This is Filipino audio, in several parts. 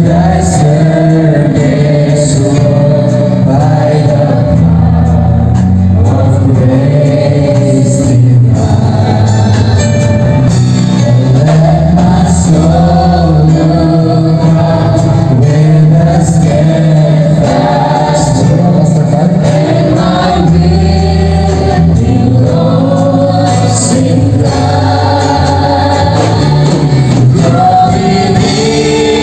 thy service, Lord, by the power of grace divine. Let my soul look up with a steadfast hope, and my will in Lord sing loud. Glory nearer,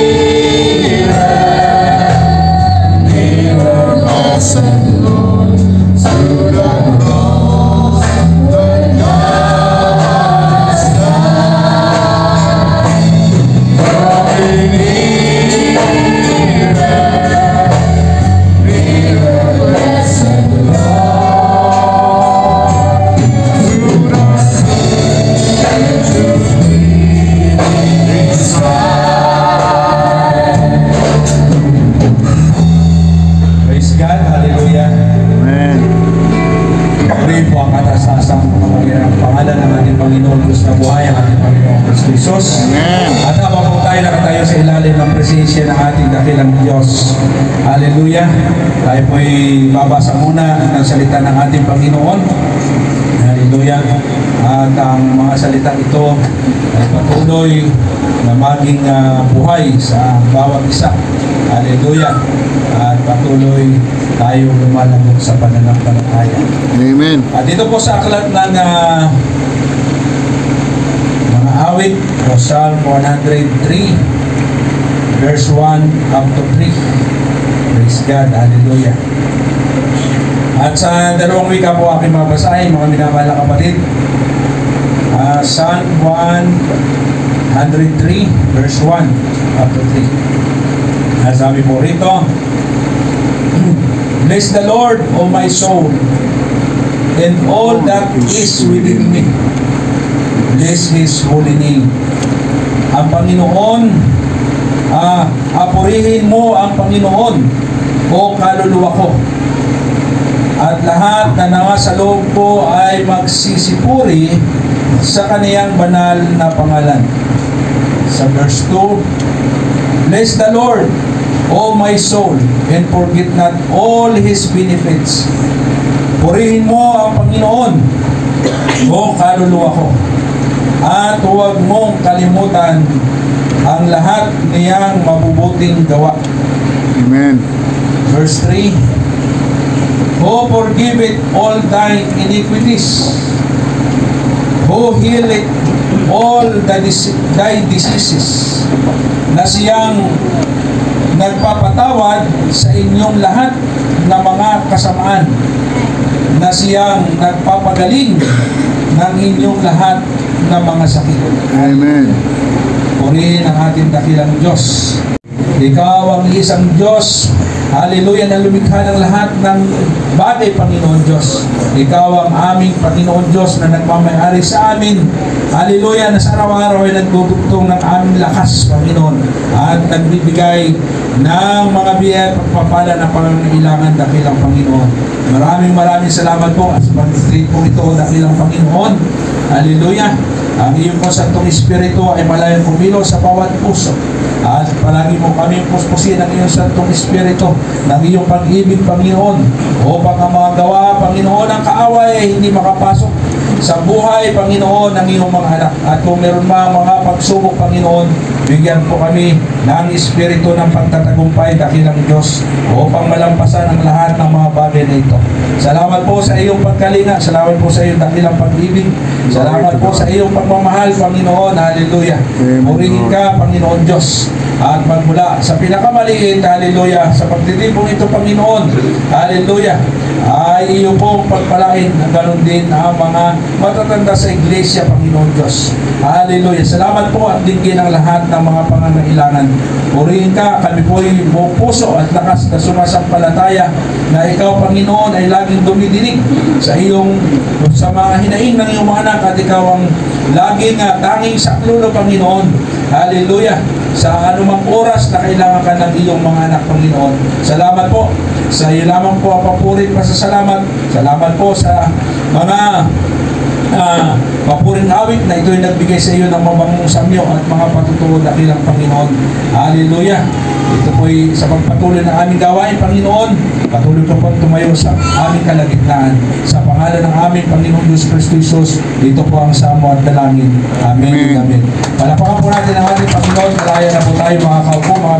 blessed Lord, to the cross that thou hast died. Glory nearer, blessed Lord, to the angels bleeding side. Praise God, hallelujah. Amen. Purihin po ang katasasang pamagilang pangalan ng ating Panginoon Diyos na buhay, ang ating Panginoon Kristo Jesus. Amen. At habang po tayo nakatayo sa ilalim ng presensya ng ating dakilang Diyos. Hallelujah. Tayo po'y babasa muna ng salita ng ating Panginoon. Hallelujah. At ang mga salita ito ay patuloy na maging buhay sa bawat isa. Hallelujah. At patuloy tayo lumalagot sa pananampalataya. Amen. At dito po sa aklat ng mga awit o Psalm 103 verse 1 up to 3. Praise God, hallelujah. At sa dalawang wika po aking mabasahin, mga minamahal na kapatid. Psalm 103 verse 1 up to 3. Sabi po rito, bless the Lord, O my soul, and all that is within me. Bless His holy name. Ang Panginoon, purihin mo ang Panginoon, o kaluluwa ko. At lahat na nasa loob ko ay magsisipuri sa kaniyang banal na pangalan. Sa verse 2, bless the Lord, O my soul, and forget not all His benefits. Purihin mo ang Panginoon, o kaluluwa ko, at huwag mong kalimutan ang lahat niyang mabubuting gawa. Amen. Verse 3, who forgiveth all thine iniquities, who healeth all thy diseases, na siyang nagpapatawad sa inyong lahat na mga kasamaan, na siyang nagpapagaling ng inyong lahat na mga sakit. Amen. Purihin ang ating dakilang Diyos. Ikaw ang isang Diyos, hallelujah, na lumikha ng lahat ng bagay, Panginoon Diyos. Ikaw ang aming Panginoon Diyos na nagmamayari sa amin, hallelujah, na sa araw-araw ay nagdudugtong ng aming lakas, Panginoon, at nagbibigay ng mga biyaya at pagpapala na pangangailangan, dakilang Panginoon. Maraming salamat po sa pag-treat po ito, dakilang Panginoon. Hallelujah. Ang iyong po Santong Espiritu ay malayang pumilo sa bawat puso. At palagi mo kami puspusin ang iyong Santong Espiritu ng iyong pag-ibig, Panginoon, upang ang mga gawa, Panginoon, ang kaaway ay hindi makapasok sa buhay, Panginoon, ng iyong mga anak. At kung meron mga pagsubok, Panginoon, bigyan po kami ng Espiritu ng pagtatagumpay, dakilang Diyos, upang malampasan ang lahat ng mga bagay na ito. Salamat po sa iyong pagkalinga. Salamat po sa iyong dakilang pag-ibig. Salamat po sa iyong pagmamahal, Panginoon. Hallelujah. Purihin ka, Panginoon Diyos. At magmula sa pinakamaliit, hallelujah, sa pagtitipong ito, Panginoon, hallelujah, ay iyo pong pagpalain na ganoon din ang mga matatanda sa iglesia, Panginoon Diyos. Hallelujah. Salamat po at dinggin ang lahat ng mga pangangailangan. Purihin ka, kami po ay buong puso at lakas na sumasampalataya na ikaw, Panginoon, ay laging dumidinig sa mga hinaing ng iyong mga anak, at ikaw ang laging tanging saklulo, Panginoon. Hallelujah. Sa anumang oras na kailangan ka ng iyong mga anak, Panginoon. Salamat po. Sa iyo lamang po ang papurit pasasalamat. Salamat po sa mga papuring awit na ito'y nagbigay sa iyo ng mabangong samyo at mga patutuo dakilang Panginoon. Hallelujah. Ito po'y sa pagpatuloy ng aming gawain, Panginoon, patuloy ka pong tumayo sa aming kalagitnaan. Sa pangalan ng aming Panginoong Diyos Kristo Jesus, ito po ang samo at dalangin. Amen. Amen. Amen. Palapakan po natin ang ating Panginoon. Malaya na po tayo mga kaupo, mga